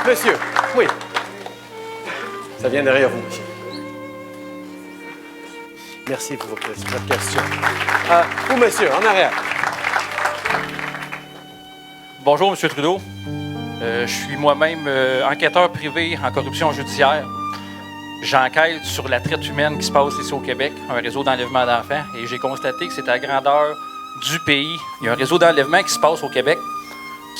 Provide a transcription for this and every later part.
Monsieur, oui. Ça vient derrière vous, monsieur. Merci pour votre question. Vous, monsieur, en arrière. Bonjour, M. Trudeau. Je suis moi-même enquêteur privé en corruption judiciaire. J'enquête sur la traite humaine qui se passe ici au Québec, un réseau d'enlèvement d'enfants, et j'ai constaté que c'est à la grandeur du pays. Il y a un réseau d'enlèvement qui se passe au Québec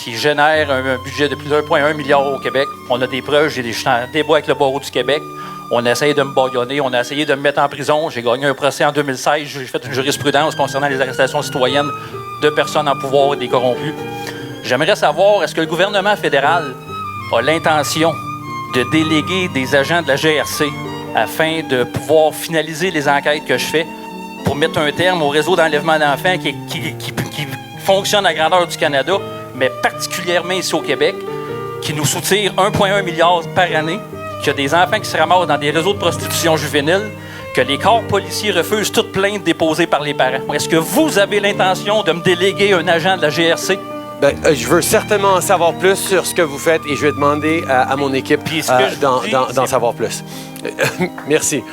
qui génère un budget de plus de 1,1 milliard au Québec. On a des preuves, j'ai des débats avec le barreau du Québec. On a essayé de me bâillonner, on a essayé de me mettre en prison. J'ai gagné un procès en 2016, j'ai fait une jurisprudence concernant les arrestations citoyennes de personnes en pouvoir et des corrompus. J'aimerais savoir, est-ce que le gouvernement fédéral a l'intention de déléguer des agents de la GRC afin de pouvoir finaliser les enquêtes que je fais pour mettre un terme au réseau d'enlèvement d'enfants qui fonctionne à la grandeur du Canada, mais particulièrement ici au Québec, qui nous soutire 1,1 milliard par année, qu'il y a des enfants qui se ramassent dans des réseaux de prostitution juvénile, que les corps policiers refusent toute plainte déposée par les parents. Est-ce que vous avez l'intention de me déléguer un agent de la GRC? Je veux certainement en savoir plus sur ce que vous faites et je vais demander à mon équipe d'en savoir plus. Merci.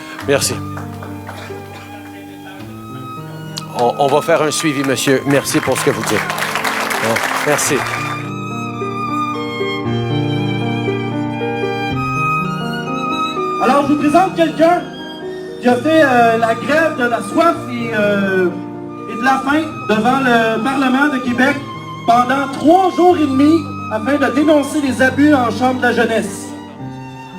On va faire un suivi, monsieur. Merci pour ce que vous dites. Merci. Alors, je vous présente quelqu'un qui a fait la grève de la soif et de la faim devant le Parlement de Québec pendant 3 jours et demi afin de dénoncer les abus en chambre de la jeunesse.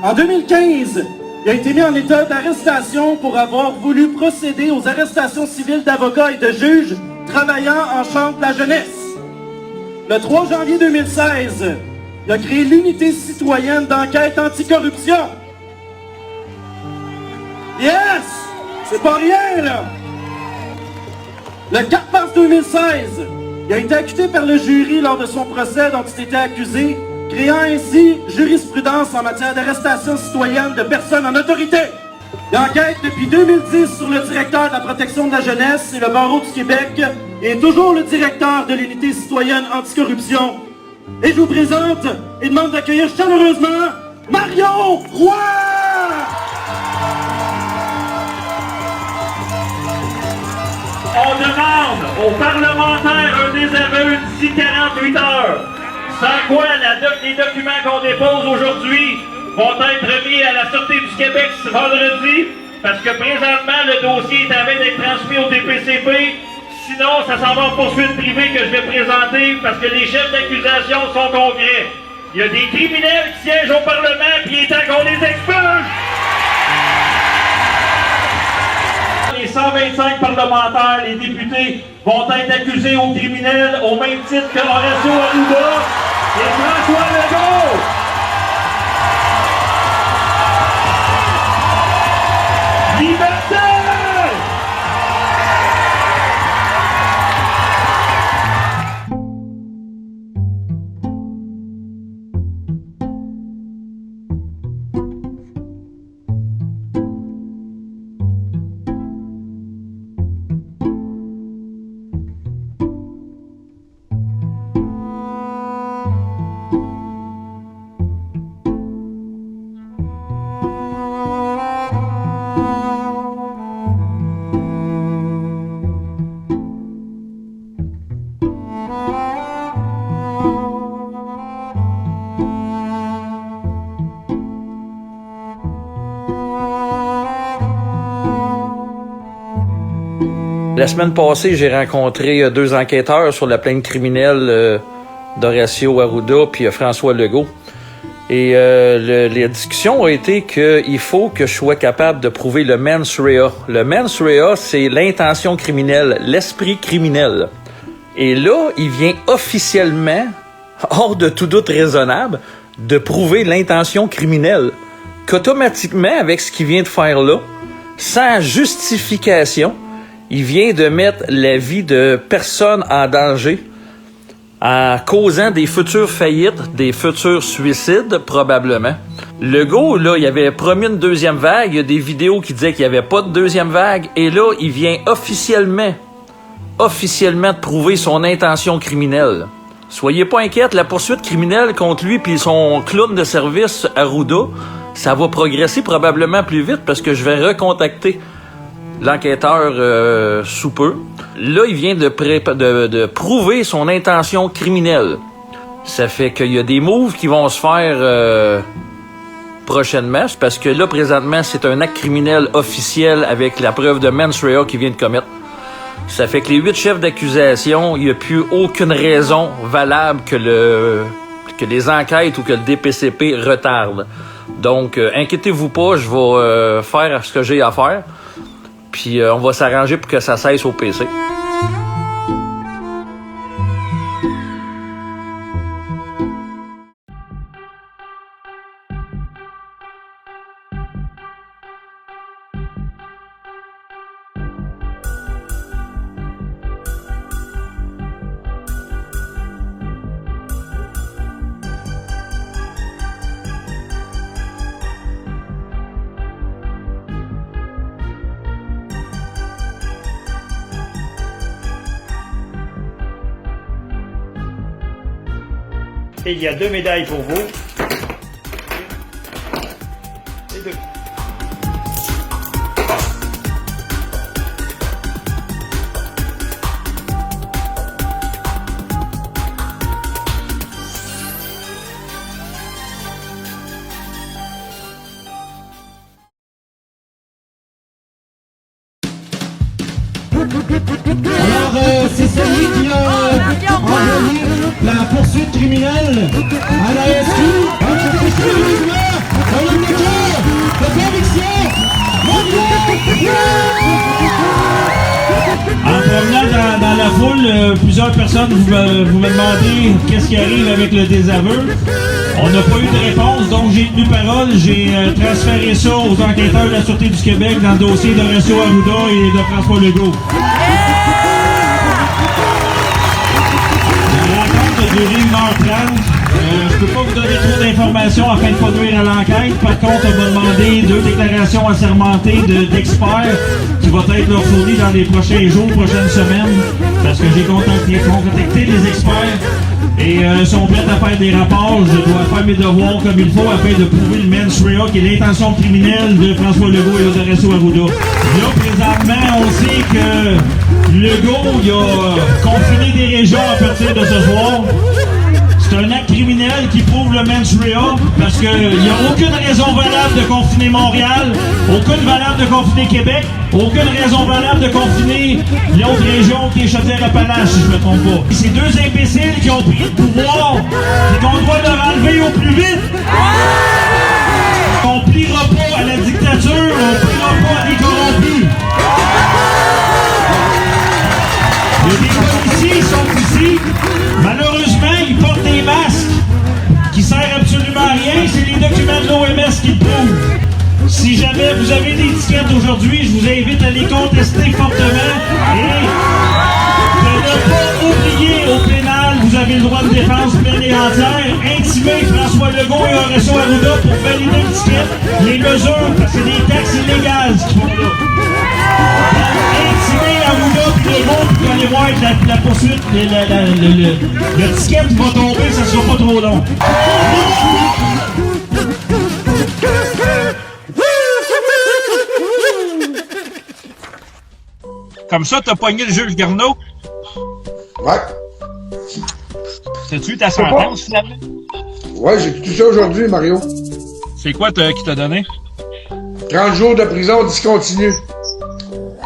En 2015, il a été mis en état d'arrestation pour avoir voulu procéder aux arrestations civiles d'avocats et de juges travaillant en chambre de la jeunesse. Le 3 janvier 2016, il a créé l'unité citoyenne d'enquête anticorruption. Yes! C'est pas rien, là! Le 4 mars 2016, il a été acquitté par le jury lors de son procès dont il était accusé, créant ainsi jurisprudence en matière d'arrestation citoyenne de personnes en autorité. Il enquête depuis 2010 sur le directeur de la protection de la jeunesse et le barreau du Québec et est toujours le directeur de l'unité citoyenne anticorruption. Et je vous présente et demande d'accueillir chaleureusement Mario Roy! On demande aux parlementaires un désaveu d'ici 48 heures. Sans quoi les documents qu'on dépose aujourd'hui vont être remis à la Sûreté du Québec ce vendredi, parce que présentement, le dossier est en train d'être transmis au DPCP. Sinon, ça s'en va en poursuite privée que je vais présenter, parce que les chefs d'accusation sont au Congrès. Il y a des criminels qui siègent au Parlement, puis il est temps qu'on les expulse! Les 125 parlementaires, les députés, vont être accusés aux criminels au même titre que Horacio Arruda et François Legault. Liberté! La semaine passée, j'ai rencontré 2 enquêteurs sur la plainte criminelle d'Horacio Arruda puis François Legault. Et la discussion a été qu'il faut que je sois capable de prouver le mens rea. Le mens rea, c'est l'intention criminelle, l'esprit criminel. Et là, il vient officiellement, hors de tout doute raisonnable, de prouver l'intention criminelle. Qu'automatiquement, avec ce qu'il vient de faire là, sans justification, il vient de mettre la vie de personnes en danger en causant des futures faillites, des futurs suicides, probablement. Legault, là, il avait promis une deuxième vague. Il y a des vidéos qui disaient qu'il n'y avait pas de deuxième vague. Et là, il vient officiellement de prouver son intention criminelle. Soyez pas inquiète, la poursuite criminelle contre lui puis son clown de service Arruda, ça va progresser probablement plus vite parce que je vais recontacter l'enquêteur sous peu. Là, il vient de prouver son intention criminelle. Ça fait qu'il y a des moves qui vont se faire prochainement, parce que là, présentement, c'est un acte criminel officiel avec la preuve de mens rea qu'il vient de commettre. Ça fait que les 8 chefs d'accusation, il n'y a plus aucune raison valable que les enquêtes ou que le DPCP retardent. Donc, inquiétez-vous pas, je vais faire ce que j'ai à faire. Puis, on va s'arranger pour que ça cesse au PC. Et il y a 2 médailles pour vous. Et 2. Alors, c'est celui qui a envoyé la poursuite criminelle à la SQ. Un homme de cœur, de conviction, En promenant dans la foule, plusieurs personnes vous me demandez qu'est-ce qui arrive avec le désaveu. On n'a pas eu de réponse, donc j'ai tenu parole. J'ai transféré ça aux enquêteurs de la Sûreté du Québec dans le dossier d'Horacio Arruda et de François Legault. La rencontre a duré 1h30. Je peux pas vous donner trop d'informations afin de ne pas nuire à l'enquête. Par contre, on m'a demandé 2 déclarations assermentées d'experts qui vont être leur fournies dans les prochains jours, prochaines semaines, parce que j'ai contacté les experts et sont prêts à faire des rapports. Je dois faire mes devoirs comme il faut afin de prouver le mens rea, qui est l'intention criminelle de François Legault et Horacio Arruda. Là, présentement, on sait que Legault il a confiné des régions à partir de ce soir. C'est un acte criminel qui prouve le mens rea parce qu'il n'y a aucune raison valable de confiner Montréal, aucune valable de confiner Québec, aucune raison valable de confiner l'autre région qui est Chaudière-Appalaches, si je ne me trompe pas. C'est 2 imbéciles qui ont pris le pouvoir et qu'on doit leur enlever au plus vite. On ne pliera pas à la dictature, on ne pliera pas à des corrompus. Les policiers sont ici. Malheureusement, ils portent des masques qui servent absolument à rien. C'est les documents de l'OMS qui le prouvent. Si jamais vous avez des étiquettes aujourd'hui, je vous invite à les contester fortement et de ne pas oublier au pénal, vous avez le droit de défense pleine et entière. Intimer François Legault et Horacio Arruda pour valider l'étiquette, les mesures, parce que c'est des taxes illégales ce qu'ils font là. Intimer Arruda puis Legault, puis allez voir la poursuite, le ticket qui va tomber, ça sera pas trop long. Comme ça, t'as pogné le juge Garneau. Ouais. Sais-tu ta sentence, finalement? Ouais, j'ai tout ça aujourd'hui, Mario. C'est quoi qui t'a donné? 30 jours de prison discontinue.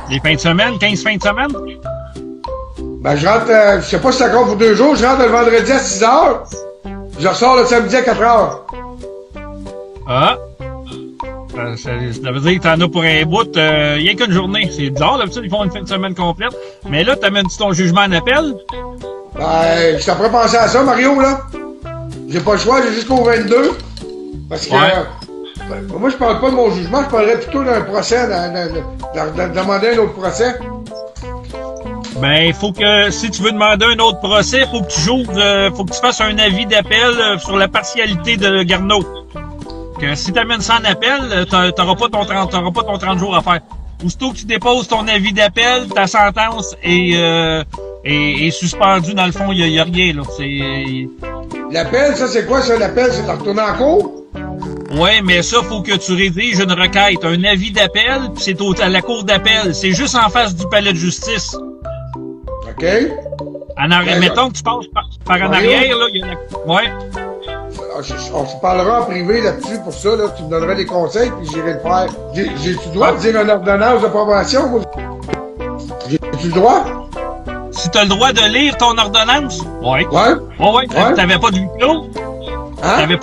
Les fins de semaine? 15 fins de semaine? Ben, je rentre, je sais pas si ça compte pour 2 jours, je rentre le vendredi à 6h. Je ressors le samedi à 4h. Ah! Ça veut dire que t'en as pour un bout, il n'y a qu'une journée. C'est bizarre, d'habitude, ils font une fin de semaine complète. Mais là, t'amènes-tu ton jugement en appel? Ben, je t'apprends penser à ça, Mario, là. J'ai pas le choix, j'ai jusqu'au 22. Parce que, ben, moi, je parle pas de mon jugement, je parlerais plutôt d'un procès, de demander un autre procès. Ben, faut que, si tu veux demander un autre procès, faut que tu fasses un avis d'appel sur la partialité de Garneau. Que si t'amènes ça en appel, t'auras pas ton 30 jours à faire. Aussitôt que tu déposes ton avis d'appel, ta sentence est est suspendu. Dans le fond, il y a rien, là. C'est... L'appel, ça, c'est quoi, ça? L'appel, c'est de retourner en cours? Ouais, mais ça, faut que tu rédiges une requête, un avis d'appel, puis c'est à la cour d'appel. C'est juste en face du palais de justice. OK. En arrière, mettons que tu passes par en arrière, là, il y a la... Ouais. On se parlera en privé là-dessus pour ça, là. Tu me donneras des conseils, puis j'irai le faire. J'ai-tu le droit de dire une ordonnance de probation? Moi? J'ai-tu le droit? Si t'as le droit de lire ton ordonnance? Ouais. Ouais? Ouais. T'avais pas de huis clos? Hein? T'avais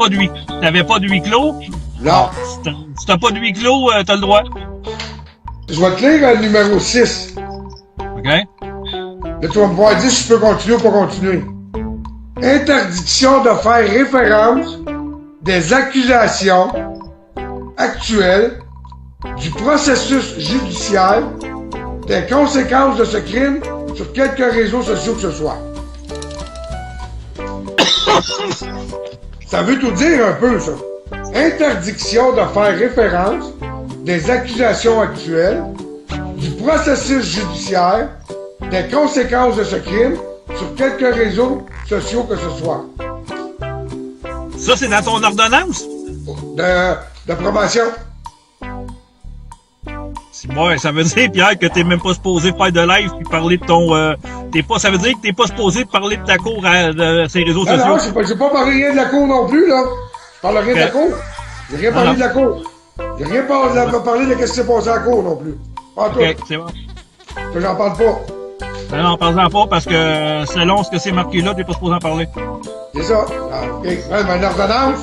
pas de huis clos? Non. Si t'as pas de huis clos, t'as le droit. Je vais te lire le numéro 6. OK. Là, tu vas me pouvoir dire si je peux continuer ou pas continuer. Interdiction de faire référence des accusations actuelles du processus judiciaire des conséquences de ce crime sur quelques réseaux sociaux que ce soit. Ça veut tout dire un peu, ça. Interdiction de faire référence des accusations actuelles du processus judiciaire des conséquences de ce crime sur quelques réseaux sociaux que ce soit. Ça, c'est dans ton ordonnance? De promotion. Ouais, ça veut dire, Pierre, que t'es même pas supposé faire de live puis parler de ton... ça veut dire que t'es pas supposé parler de ta cour de ces réseaux sociaux. Non, j'ai pas parlé rien de la cour non plus, là. Je parle rien de la cour. J'ai rien parlé de la cour. J'ai rien parlé de ce qui s'est passé à la cour non plus. Pas tout. OK, c'est bon. Que j'en parle pas. Non, parle-en pas parce que selon ce que c'est marqué là, t'es pas supposé en parler. C'est ça. Ah, OK. Même une ordonnance.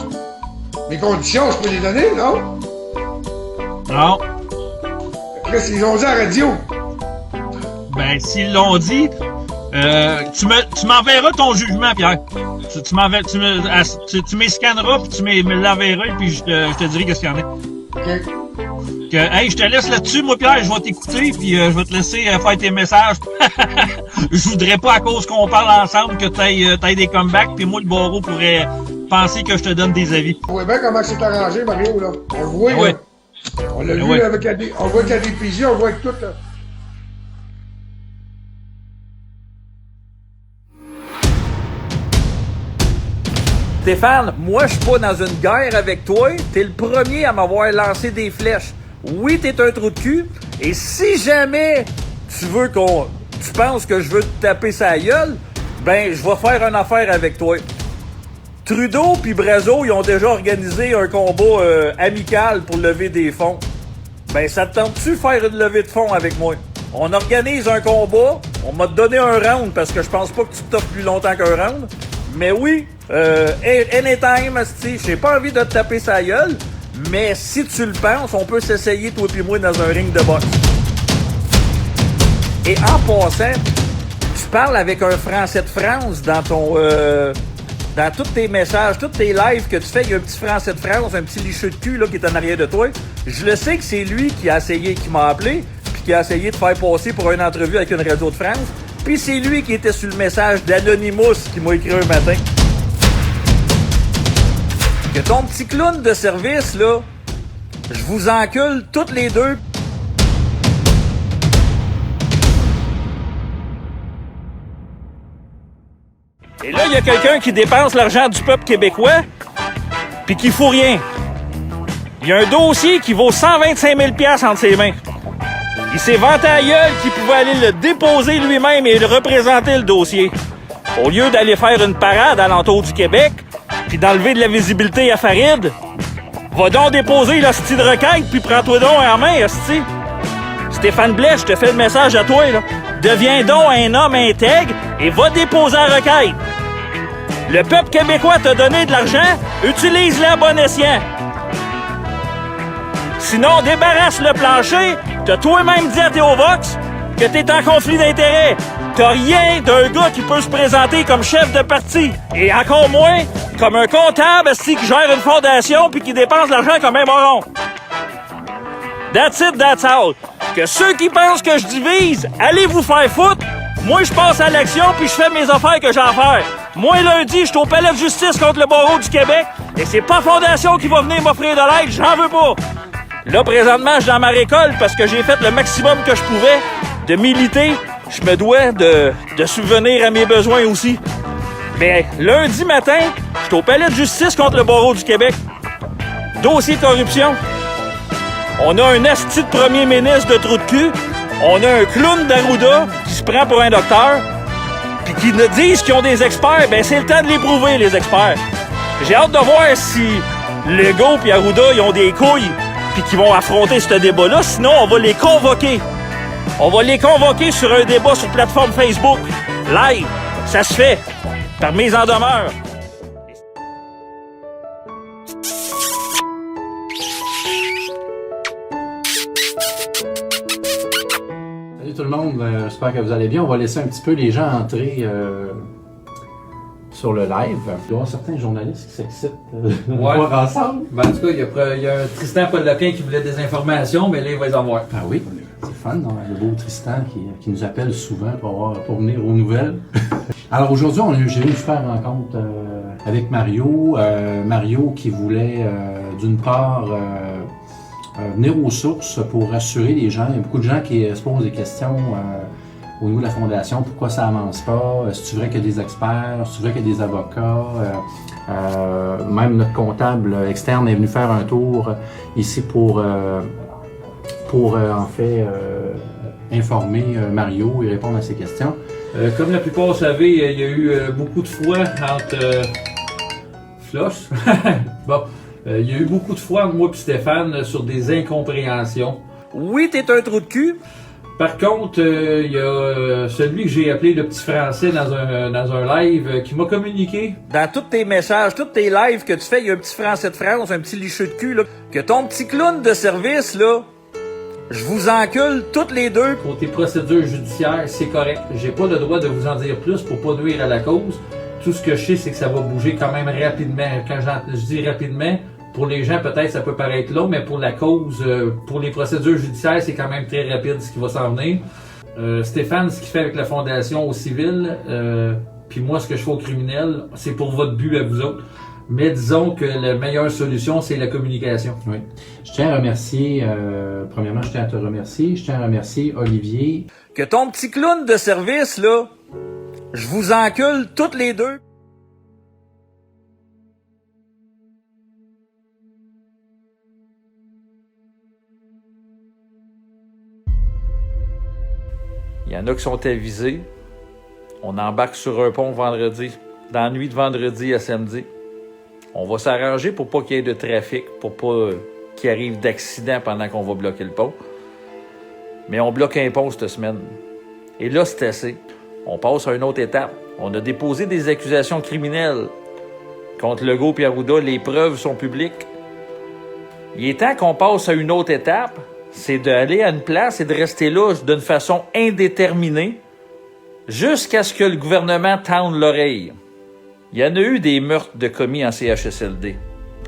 Mes conditions, je peux les donner, non? Non. Qu'est-ce qu'ils ont dit à la radio? Ben, s'ils l'ont dit, tu m'enverras ton jugement, Pierre. Tu m'escanneras, puis tu me l'enverras, puis je te dirai qu'est-ce qu'il y en a. OK. Hey, je te laisse là-dessus, moi, Pierre, je vais t'écouter, puis je vais te laisser faire tes messages. Je voudrais pas, à cause qu'on parle ensemble, que t'aies des comebacks, puis moi, le barreau pourrait penser que je te donne des avis. On voit bien comment c'est arrangé, Mario, là. On le voit, Oui. là. On l'a vu avec on voit qu'il y a des DPJ, on voit que tout, là. Stéphane, moi, je suis pas dans une guerre avec toi. T'es le premier à m'avoir lancé des flèches. Oui, t'es un trou de cul. Et si jamais tu penses que je veux te taper sa gueule, ben, je vais faire une affaire avec toi. Trudeau puis Brazo, ils ont déjà organisé un combat amical pour lever des fonds. Ben, ça te tente-tu faire une levée de fonds avec moi? On organise un combat. On m'a donné un round parce que je pense pas que tu t'offres plus longtemps qu'un round. Mais oui, anytime, asti, j'ai pas envie de te taper sa gueule, mais si tu le penses, on peut s'essayer, toi et moi, dans un ring de boxe. Et en passant, tu parles avec un Français de France dans ton... dans tous tes messages, tous tes lives que tu fais, il y a un petit Français de France, un petit licheux de cul là, qui est en arrière de toi. Je le sais que c'est lui qui m'a appelé, puis qui a essayé de faire passer pour une entrevue avec une radio de France. Puis c'est lui qui était sur le message d'Anonymous qui m'a écrit un matin. Que ton petit clown de service, là, je vous encule toutes les deux. Et là, il y a quelqu'un qui dépense l'argent du peuple québécois, puis qui fout rien. Il y a un dossier qui vaut 125 000 $ entre ses mains. Il s'est vanté à gueule qu'il pouvait aller le déposer lui-même et représenter le dossier. Au lieu d'aller faire une parade à l'entour du Québec, puis d'enlever de la visibilité à Farid, va donc déposer l'hostie de requête, puis prends-toi donc en main, hostie. Stéphane Blais, je te fais le message à toi, là. Deviens donc un homme intègre et va déposer la requête. Le peuple québécois t'a donné de l'argent, utilise-le à bon escient. Sinon, débarrasse le plancher. T'as toi-même dit à Théovox que t'es en conflit d'intérêts. T'as rien d'un gars qui peut se présenter comme chef de parti. Et encore moins comme un comptable qui gère une fondation puis qui dépense l'argent comme un moron. That's it, that's all. Que ceux qui pensent que je divise, allez vous faire foutre. Moi, je passe à l'action puis je fais mes affaires que j'ai à faire. Moi, lundi, je suis au palais de justice contre le barreau du Québec et c'est pas Fondation qui va venir m'offrir de l'aide, j'en veux pas. Là, présentement, je suis dans ma récolte parce que j'ai fait le maximum que je pouvais de militer je me dois de subvenir à mes besoins aussi. Mais lundi matin, j'étais au palais de justice contre le barreau du Québec. Dossier corruption. On a un asti de premier ministre de trou de cul. On a un clown d'Arruda qui se prend pour un docteur. Puis qui nous disent qu'ils ont des experts. Ben c'est le temps de les prouver, les experts. J'ai hâte de voir si Legault et Arruda ils ont des couilles puis qu'ils vont affronter ce débat-là. Sinon, on va les convoquer. On va les convoquer sur un débat sur plateforme Facebook. Live. Ça se fait. Par mise en demeure. Salut tout le monde, j'espère que vous allez bien. On va laisser un petit peu les gens entrer sur le live. Il y aura certains journalistes qui s'excitent de voir ensemble. Ben, en tout cas, il y a un Tristan Paul-Lapin qui voulait des informations, mais là, il va les avoir. Ah oui, c'est fun, non? Le beau Tristan qui nous appelle souvent pour venir aux nouvelles. Alors aujourd'hui, j'ai eu une super rencontre avec Mario. Mario qui voulait d'une part venir aux sources pour rassurer les gens. Il y a beaucoup de gens qui se posent des questions au niveau de la fondation. Pourquoi ça avance pas? Est-ce vrai qu'il y a des experts? Est-ce vrai qu'il y a des avocats? Même notre comptable externe est venu faire un tour ici pour en fait informer Mario et répondre à ses questions. Comme la plupart le savez, il y a eu beaucoup de fois entre... Flush? Bon. Il y a eu beaucoup de fois entre moi et Stéphane sur des incompréhensions. Oui, t'es un trou de cul. Par contre, il y a celui que j'ai appelé le petit français dans un live qui m'a communiqué. Dans tous tes messages, tous tes lives que tu fais, il y a un petit français de France, un petit licheux de cul, là. Que ton petit clown de service, là, je vous encule toutes les deux. Côté procédure judiciaire, c'est correct. J'ai pas le droit de vous en dire plus pour pas nuire à la cause. Tout ce que je sais, c'est que ça va bouger quand même rapidement. Quand je dis rapidement, pour les gens, peut-être ça peut paraître long, mais pour la cause, pour les procédures judiciaires, c'est quand même très rapide ce qui va s'en venir. Stéphane, ce qu'il fait avec la fondation au civil, puis moi, ce que je fais au criminel, c'est pour votre but à vous autres. Mais disons que la meilleure solution, c'est la communication. Oui. Je tiens à remercier, premièrement, je tiens à te remercier. Je tiens à remercier Olivier. Que ton petit clown de service, là, je vous encule toutes les deux. Il y en a qui sont avisés. On embarque sur un pont vendredi, dans la nuit de vendredi à samedi. On va s'arranger pour pas qu'il y ait de trafic, pour pas qu'il arrive d'accident pendant qu'on va bloquer le pont. Mais on bloque un pont cette semaine. Et là, c'est assez. On passe à une autre étape. On a déposé des accusations criminelles contre Legault et Arruda. Les preuves sont publiques. Il est temps qu'on passe à une autre étape. C'est d'aller à une place et de rester là d'une façon indéterminée jusqu'à ce que le gouvernement tende l'oreille. Il y en a eu des meurtres de commis en CHSLD.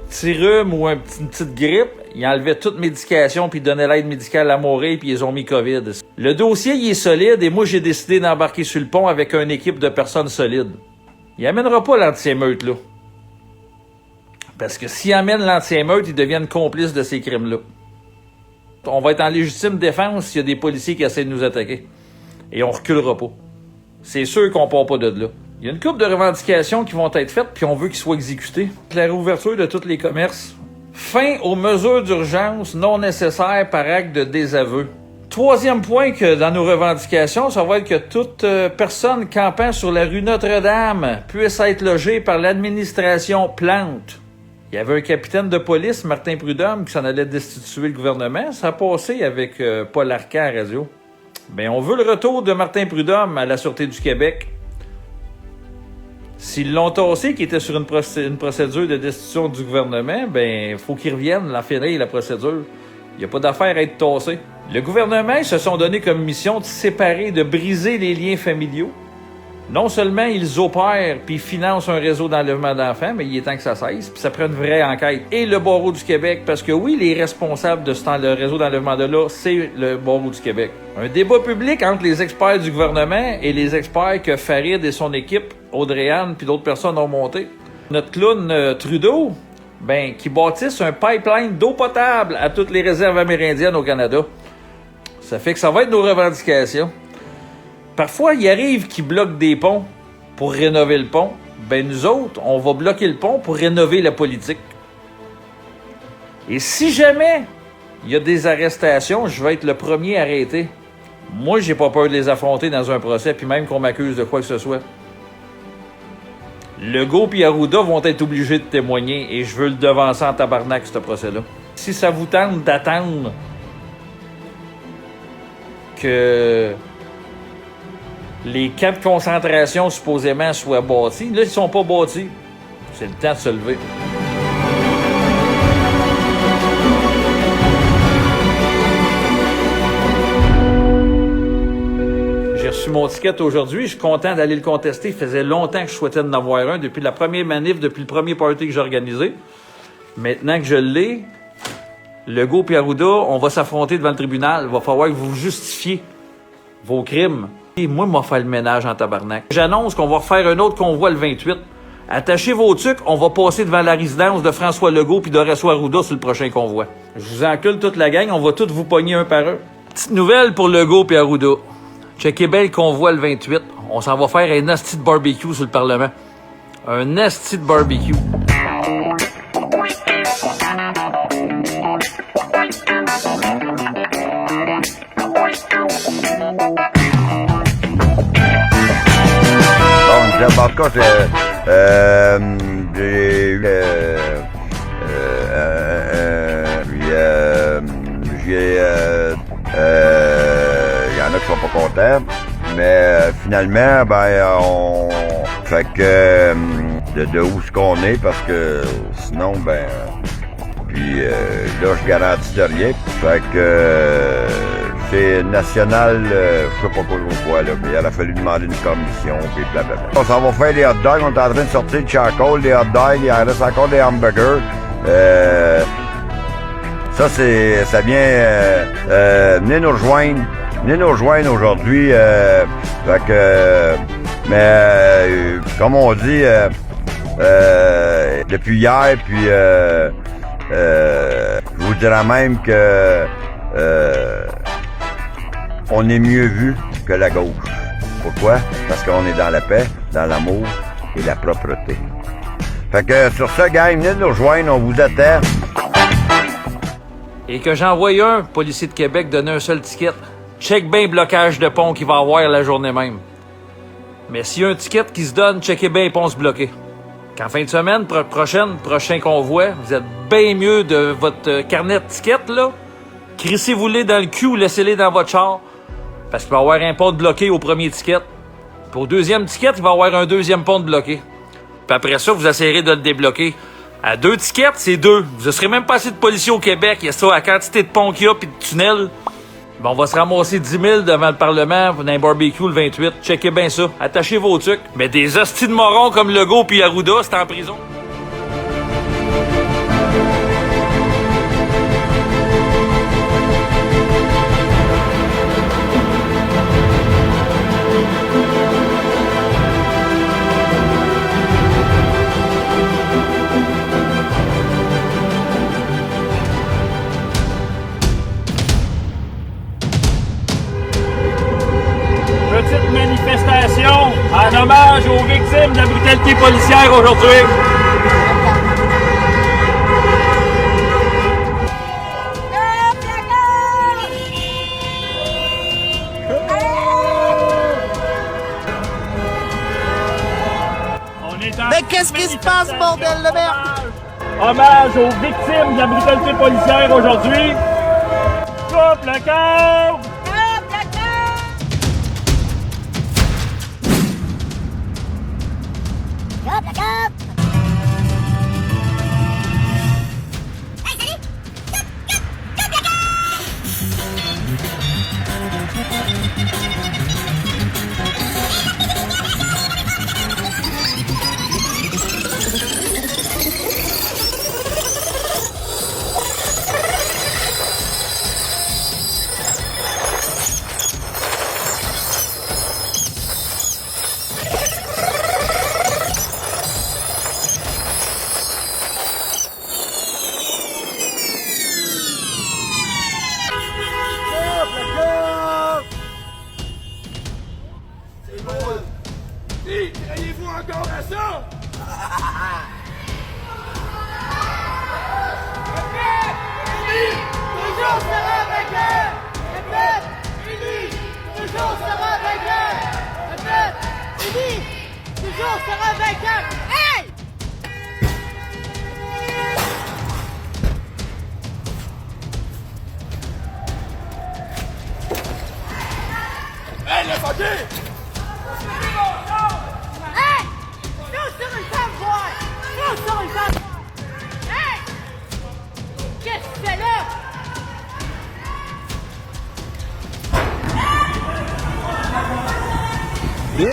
Petit rhume ou une petite grippe, ils enlevaient toute médication puis ils donnaient l'aide médicale à mourir puis ils ont mis COVID. Le dossier, il est solide et moi, j'ai décidé d'embarquer sur le pont avec une équipe de personnes solides. Il amènera pas l'anti-émeute, là. Parce que s'il amène l'anti-émeute, ils deviennent complices de ces crimes-là. On va être en légitime défense s'il y a des policiers qui essaient de nous attaquer. Et on reculera pas. C'est sûr qu'on part pas de là. Il y a une couple de revendications qui vont être faites, puis on veut qu'ils soient exécutés. La réouverture de tous les commerces. Fin aux mesures d'urgence non nécessaires par acte de désaveu. Troisième point que dans nos revendications, ça va être que toute personne campant sur la rue Notre-Dame puisse être logée par l'administration Plante. Il y avait un capitaine de police, Martin Prudhomme, qui s'en allait destituer le gouvernement. Ça a passé avec Paul Arcand à radio. Bien, on veut le retour de Martin Prudhomme à la Sûreté du Québec. S'ils l'ont tassé, qui était sur une procédure de destitution du gouvernement, ben, il faut qu'il revienne, la finir, la procédure. Il n'y a pas d'affaire à être tassé. Le gouvernement, ils se sont donné comme mission de séparer, de briser les liens familiaux. Non seulement ils opèrent puis financent un réseau d'enlèvement d'enfants, mais il est temps que ça cesse, puis ça prend une vraie enquête. Et le barreau du Québec, parce que oui, les responsables de le réseau d'enlèvement de là, c'est le barreau du Québec. Un débat public entre les experts du gouvernement et les experts que Farid et son équipe, Audrey-Anne puis d'autres personnes ont monté. Notre clown Trudeau, ben, qui bâtisse un pipeline d'eau potable à toutes les réserves amérindiennes au Canada. Ça fait que ça va être nos revendications. Parfois, il arrive qu'ils bloquent des ponts pour rénover le pont. Ben nous autres, on va bloquer le pont pour rénover la politique. Et si jamais il y a des arrestations, je vais être le premier arrêté. Moi, j'ai pas peur de les affronter dans un procès, puis même qu'on m'accuse de quoi que ce soit. Legault et Arruda vont être obligés de témoigner, et je veux le devancer en tabarnak, ce procès-là. Si ça vous tente d'attendre que les camps de concentration supposément soient bâtis, là, ils sont pas bâtis. C'est le temps de se lever. J'ai reçu mon ticket aujourd'hui. Je suis content d'aller le contester. Il faisait longtemps que je souhaitais en avoir un. Depuis la première manif, depuis le premier party que j'ai organisé. Maintenant que je l'ai, Legault et Arruda, on va s'affronter devant le tribunal. Il va falloir que vous vous justifiez vos crimes. Et moi, je vais faire le ménage en tabarnak. J'annonce qu'on va refaire un autre convoi le 28. Attachez vos tucs, on va passer devant la résidence de François Legault puis d'Horacio Arruda sur le prochain convoi. Je vous encule toute la gang, on va tous vous pogner un par un. Petite nouvelle pour Legault et Arruda. Checkez bien le convoi le 28. On s'en va faire un asti de barbecue sur le Parlement. Un asti de barbecue. En tout cas, j'ai eu il y en a qui sont pas contents, mais finalement, on fait que de où ce qu'on est, parce que sinon, puis là, je garantis de rien, fait que c'est national, je sais pas quoi, là, mais il a fallu demander une commission, puis blablabla. On s'en va faire des hot dogs, on est en train de sortir de charcoal, des hot dogs, il en reste encore des hamburgers. Ça vient, venez nous rejoindre aujourd'hui, fait que, mais, comme on dit, depuis hier, puis, je vous dirais même que, on est mieux vu que la gauche. Pourquoi? Parce qu'on est dans la paix, dans l'amour et la propreté. Fait que sur ce, gang, venez nous rejoindre, on vous attend. Et que j'envoie un policier de Québec donner un seul ticket. Check bien le blocage de pont qu'il va avoir la journée même. Mais s'il y a un ticket qui se donne, checkez bien les ponts se bloquer. Qu'en fin de semaine prochain convoi, vous êtes bien mieux de votre carnet de tickets, là. Crissez-vous-les dans le cul ou laissez-les dans votre char. Parce qu'il va y avoir un pont de bloqué au premier ticket. Puis au deuxième ticket, il va y avoir un deuxième pont de bloqué. Puis après ça, vous essayerez de le débloquer. À 2 tickets, c'est 2. Vous ne serez même pas assez de policiers au Québec. Il y a ça, la quantité de ponts qu'il y a puis de tunnels. Ben, on va se ramasser 10 000 devant le Parlement dans un barbecue le 28. Checkez bien ça. Attachez vos trucs. Mais des hosties de morons comme Legault puis Arruda, c'est en prison. Petite manifestation en hommage aux victimes de la brutalité policière aujourd'hui. Mais qu'est-ce qui se passe, bordel de merde? Hommage aux victimes de la brutalité policière aujourd'hui. Coupe le cœur! Croyez-vous encore à ça? Toujours sera vainqueur! Répète! Unis! Toujours sera vainqueur! Répète! Unis! Toujours sera vainqueur! Hey! Hey, le fucké! Hey! Nous sur une femme voir! Nous sur une femme! Hey! Qu'est-ce que tu fais là? Bien,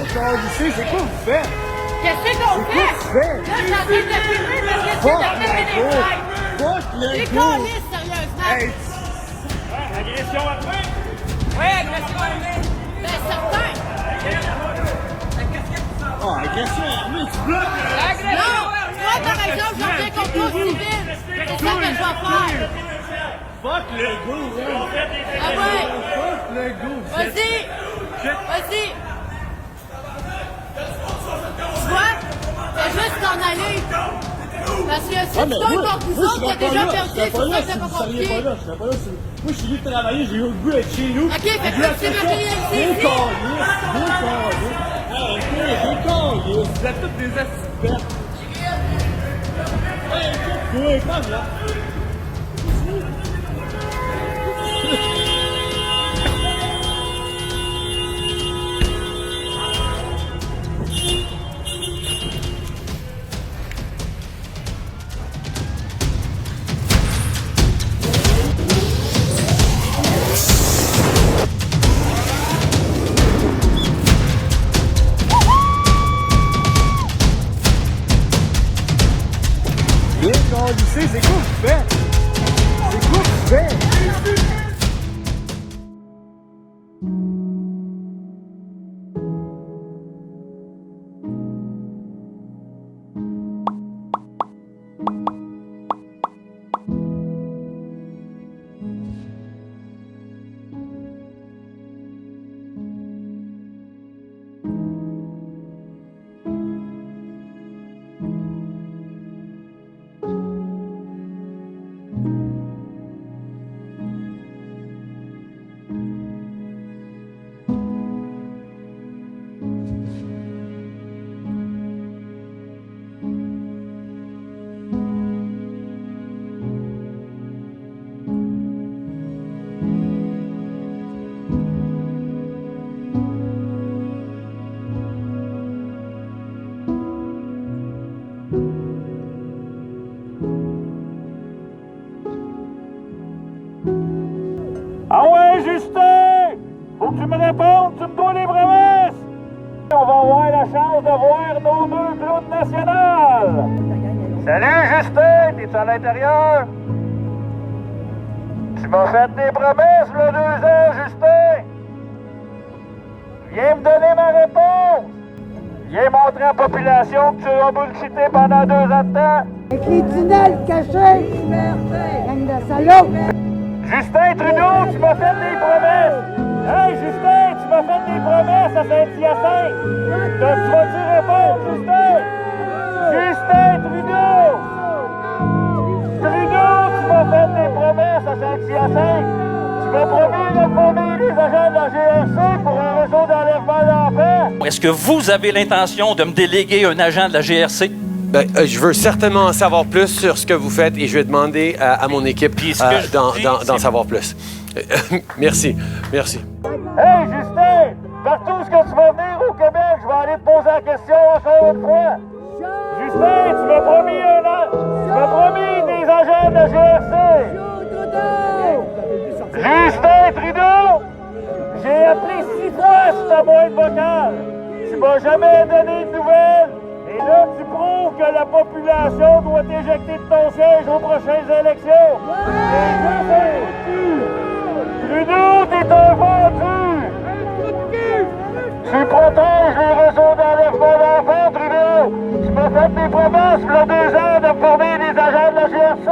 c'est quoi vous faites? Qu'est-ce qu'on fait? Là, je suis en train de filmer parce que tu as fait des fêtes! Les câlisses, sérieusement! Hey! Agression armée? Oui, agression armée! Ben, certain! Oh, agression armée, tu bloques! Non! Moi, par exemple, j'en viens contre toi civil! C'est ça que je vais faire! Fuck le goût, hein! Ah ouais! Fuck le goût! Vas-y! Vas-y! Tu vois? Fais juste t'en aller! Parce que si tu donnes contre nous autres, t'as déjà perdu, c'est pour ça que c'est pas compliqué! Je serais pas là. Moi, je suis venu travailler, j'ai eu le goût d'être chez nous. Ok, fait que tu veux réaliser ici! Vous êtes toutes des assistantes. Oui, comme là. C'est quoi vous faites? C'est quoi vous faites? Ah ouais, Justin! Faut que tu me répondes, tu me dois les promesses! On va avoir la chance de voir nos deux clowns nationales! Salut, Justin! T'es-tu à l'intérieur? Tu m'as fait des promesses, le 2 ans, Justin! Viens me donner ma réponse! Viens montrer à la population que tu as bullshité pendant 2 ans de temps! Avec les tunnels cachés! Gang de salauds! Justin Trudeau, tu m'as fait des promesses! Hey, Justin, tu m'as fait des promesses à Saint-Hyacinthe! Tu vas-tu répondre, Justin? Justin Trudeau! Trudeau, tu m'as fait des promesses à Saint-Hyacinthe! Tu m'as promis de former les agents de la GRC pour un réseau d'enlèvement d'enfants! Est-ce que vous avez l'intention de me déléguer un agent de la GRC? Ben, je veux certainement en savoir plus sur ce que vous faites et je vais demander à mon équipe d'en savoir plus. Merci. Merci. Hey, Justin! Partout où tu vas venir au Québec, je vais aller te poser la question encore une fois. Justin, tu m'as promis des agents de la GRC. Justin Trudeau! J'ai appelé 6 fois sur ta boîte vocale. Tu m'as jamais donné de nouvelles. Et là, tu prouves que la population doit t'éjecter de ton siège aux prochaines élections. Trudeau, t'es un vendu! Tu protèges les réseaux d'enlèvement d'enfants, Trudeau! Tu m'as fait des promesses, il y a 2 ans, de former des agents de la GRC!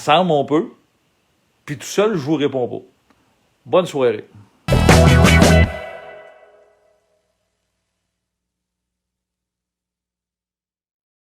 Ensemble, on peut. Puis tout seul, je vous réponds pas. Bonne soirée.